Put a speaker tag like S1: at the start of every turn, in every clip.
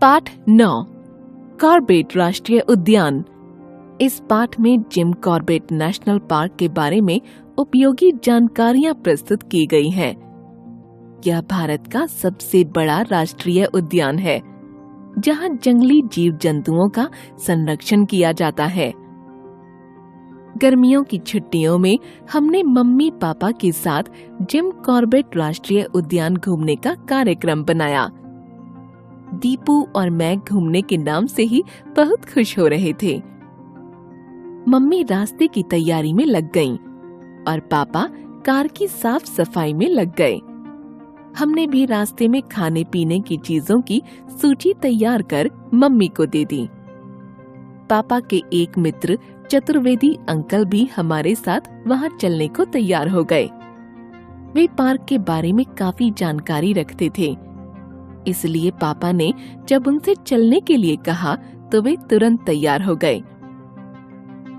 S1: पाठ 9 कॉर्बेट राष्ट्रीय उद्यान। इस पाठ में जिम कॉर्बेट नेशनल पार्क के बारे में उपयोगी जानकारियां प्रस्तुत की गई हैं। यह भारत का सबसे बड़ा राष्ट्रीय उद्यान है, जहां जंगली जीव जंतुओं का संरक्षण किया जाता है। गर्मियों की छुट्टियों में हमने मम्मी पापा के साथ जिम कॉर्बेट राष्ट्रीय उद्यान घूमने का कार्यक्रम बनाया। दीपू और मैं घूमने के नाम से ही बहुत खुश हो रहे थे। मम्मी रास्ते की तैयारी में लग गईं और पापा कार की साफ सफाई में लग गए। हमने भी रास्ते में खाने पीने की चीजों की सूची तैयार कर मम्मी को दे दी। पापा के एक मित्र चतुर्वेदी अंकल भी हमारे साथ वहां चलने को तैयार हो गए। वे पार्क के बारे में काफी जानकारी रखते थे, इसलिए पापा ने जब उनसे चलने के लिए कहा तो वे तुरंत तैयार हो गए।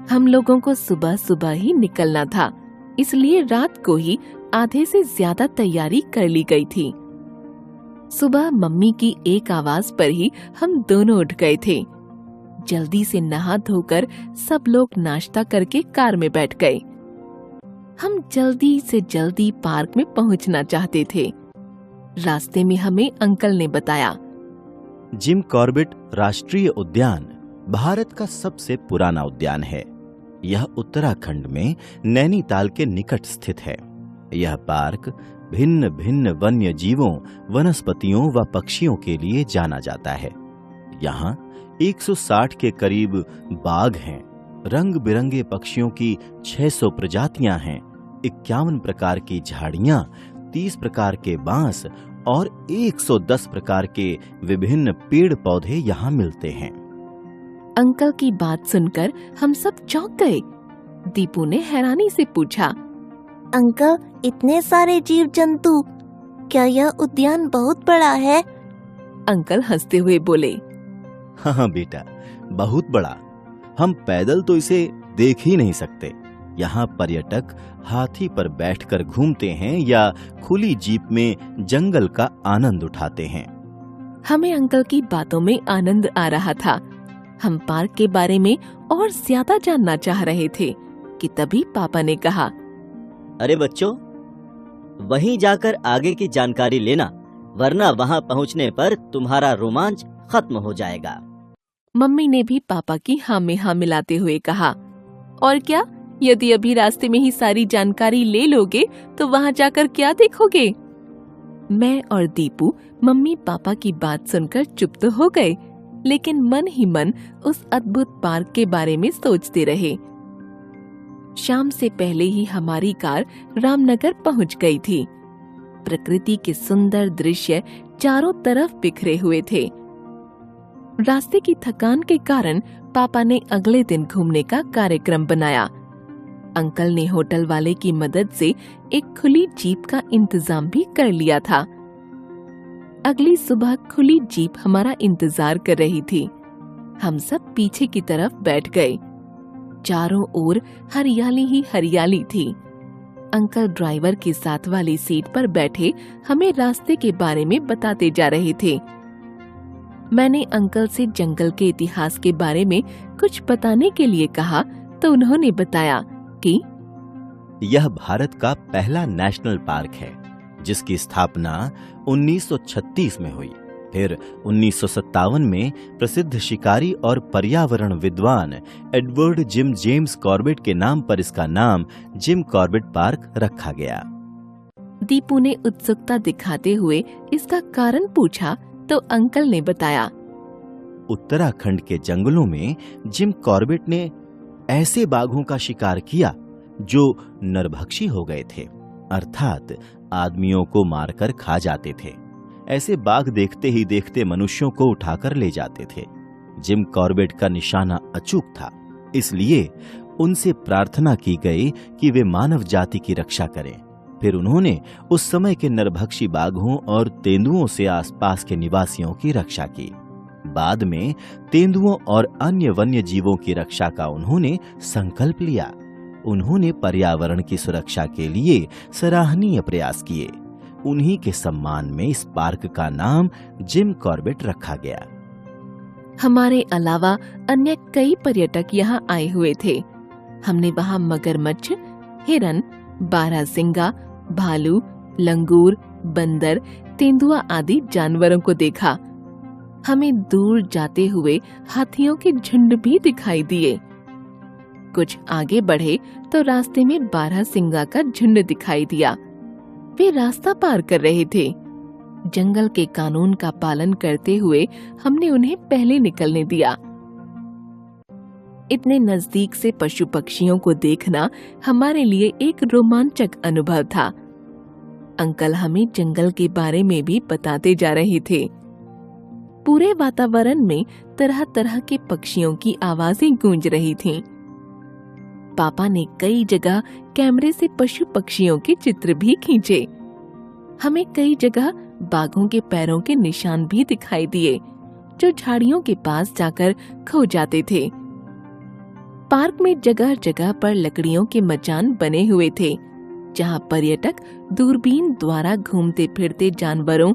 S1: हम लोगों को सुबह सुबह ही निकलना था, इसलिए रात को ही आधे से ज्यादा तैयारी कर ली गई थी। सुबह मम्मी की एक आवाज पर ही हम दोनों उठ गए थे। जल्दी से नहा धोकर सब लोग नाश्ता करके कार में बैठ गए। हम जल्दी से जल्दी पार्क में पहुंचना चाहते थे। रास्ते में हमें अंकल ने बताया,
S2: जिम कॉर्बेट राष्ट्रीय उद्यान भारत का सबसे पुराना उद्यान है। यह उत्तराखंड में नैनीताल के निकट स्थित है। यह पार्क भिन्न भिन्न वन्य जीवों, वनस्पतियों व पक्षियों के लिए जाना जाता है। यहाँ 160 के करीब बाघ हैं, रंग बिरंगे पक्षियों की 600 प्रजातियां हैं, 51 प्रकार की झाड़ियां, 30 प्रकार के बांस और 110 प्रकार के विभिन्न पेड़ पौधे यहाँ मिलते हैं।
S1: अंकल की बात सुनकर हम सब चौंक गए। दीपू ने हैरानी से पूछा,
S3: अंकल, इतने सारे जीव जंतु, क्या यह उद्यान बहुत बड़ा है?
S1: अंकल हंसते हुए बोले,
S2: हाँ बेटा, बहुत बड़ा। हम पैदल तो इसे देख ही नहीं सकते। यहाँ पर्यटक हाथी पर बैठकर घूमते हैं या खुली जीप में जंगल का आनंद उठाते हैं।
S1: हमें अंकल की बातों में आनंद आ रहा था। हम पार्क के बारे में और ज्यादा जानना चाह रहे थे कि तभी पापा ने कहा,
S4: अरे बच्चों, वहीं जाकर आगे की जानकारी लेना, वरना वहां पहुंचने पर तुम्हारा रोमांच खत्म हो जाएगा।
S1: मम्मी ने भी पापा की हाँ में हाँ मिलाते हुए कहा, और क्या, यदि अभी रास्ते में ही सारी जानकारी ले लोगे तो वहां जाकर क्या देखोगे? मैं और दीपू मम्मी पापा की बात सुनकर चुप तो हो गए, लेकिन मन ही मन उस अद्भुत पार्क के बारे में सोचते रहे। शाम से पहले ही हमारी कार रामनगर पहुंच गई थी। प्रकृति के सुंदर दृश्य चारों तरफ बिखरे हुए थे। रास्ते की थकान के कारण पापा ने अगले दिन घूमने का कार्यक्रम बनाया। अंकल ने होटल वाले की मदद से एक खुली जीप का इंतजाम भी कर लिया था। अगली सुबह खुली जीप हमारा इंतजार कर रही थी। हम सब पीछे की तरफ बैठ गए। चारों ओर हरियाली ही हरियाली थी। अंकल ड्राइवर के साथ वाली सीट पर बैठे हमें रास्ते के बारे में बताते जा रहे थे। मैंने अंकल से जंगल के इतिहास के बारे में कुछ बताने के लिए कहा तो उन्होंने बताया कि
S2: यह भारत का पहला नेशनल पार्क है, जिसकी स्थापना 1936 में हुई। फिर 1957 में प्रसिद्ध शिकारी और पर्यावरण विद्वान एडवर्ड जिम जेम्स कॉर्बेट के नाम पर इसका नाम जिम कॉर्बेट पार्क रखा गया।
S1: दीपू ने उत्सुकता दिखाते हुए इसका कारण पूछा तो अंकल ने बताया,
S2: उत्तराखंड के जंगलों में जिम कॉर्बेट ने ऐसे बाघों का शिकार किया जो नरभक्षी हो गए थे, अर्थात आदमियों को मारकर खा जाते थे। ऐसे बाघ देखते ही देखते मनुष्यों को उठाकर ले जाते थे। जिम कॉर्बेट का निशाना अचूक था, इसलिए उनसे प्रार्थना की गई कि वे मानव जाति की रक्षा करें। फिर उन्होंने उस समय के नरभक्षी बाघों और तेंदुओं से आसपास के निवासियों की रक्षा की। बाद में तेंदुओं और अन्य वन्य जीवों की रक्षा का उन्होंने संकल्प लिया। उन्होंने पर्यावरण की सुरक्षा के लिए सराहनीय प्रयास किए। उन्हीं के सम्मान में इस पार्क का नाम जिम कॉर्बेट रखा गया।
S1: हमारे अलावा अन्य कई पर्यटक यहाँ आए हुए थे। हमने वहाँ मगरमच्छ, हिरन, बारहसिंगा, भालू, लंगूर, बंदर, तेंदुआ आदि जानवरों को देखा। हमें दूर जाते हुए हाथियों के झुंड भी दिखाई दिए। कुछ आगे बढ़े तो रास्ते में बारहसिंगा का झुंड दिखाई दिया। वे रास्ता पार कर रहे थे। जंगल के कानून का पालन करते हुए हमने उन्हें पहले निकलने दिया। इतने नजदीक से पशु पक्षियों को देखना हमारे लिए एक रोमांचक अनुभव था। अंकल हमें जंगल के बारे में भी बताते जा रहे थे। पूरे वातावरण में तरह तरह के पक्षियों की आवाजें गूंज रही थीं। पापा ने कई जगह कैमरे से पशु पक्षियों के चित्र भी खींचे। हमें कई जगह बाघों के पैरों के निशान भी दिखाई दिए, जो झाड़ियों के पास जाकर खो जाते थे। पार्क में जगह जगह पर लकड़ियों के मचान बने हुए थे, जहां पर्यटक दूरबीन द्वारा घूमते फिरते जानवरों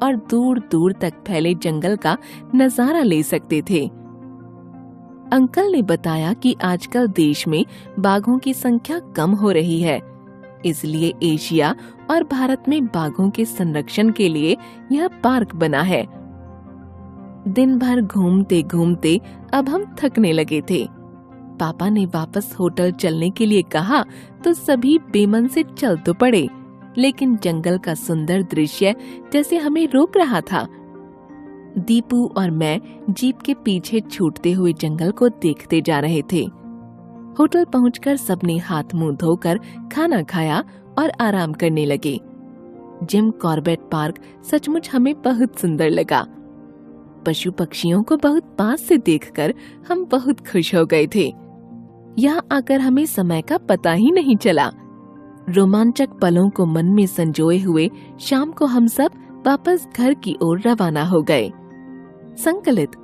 S1: और दूर दूर तक फैले जंगल का नजारा ले सकते थे। अंकल ने बताया कि आजकल देश में बाघों की संख्या कम हो रही है, इसलिए एशिया और भारत में बाघों के संरक्षण के लिए यह पार्क बना है। दिन भर घूमते घूमते अब हम थकने लगे थे। पापा ने वापस होटल चलने के लिए कहा तो सभी बेमन से चल तो पड़े, लेकिन जंगल का सुंदर दृश्य जैसे हमें रोक रहा था। दीपू और मैं जीप के पीछे छूटते हुए जंगल को देखते जा रहे थे। होटल पहुंचकर सबने हाथ मुंह धोकर खाना खाया और आराम करने लगे। जिम कॉर्बेट पार्क सचमुच हमें बहुत सुंदर लगा। पशु पक्षियों को बहुत पास से देखकर हम बहुत खुश हो गए थे। यहाँ आकर हमें समय का पता ही नहीं चला। रोमांचक पलों को मन में संजोए हुए शाम को हम सब वापस घर की ओर रवाना हो गए। संकलित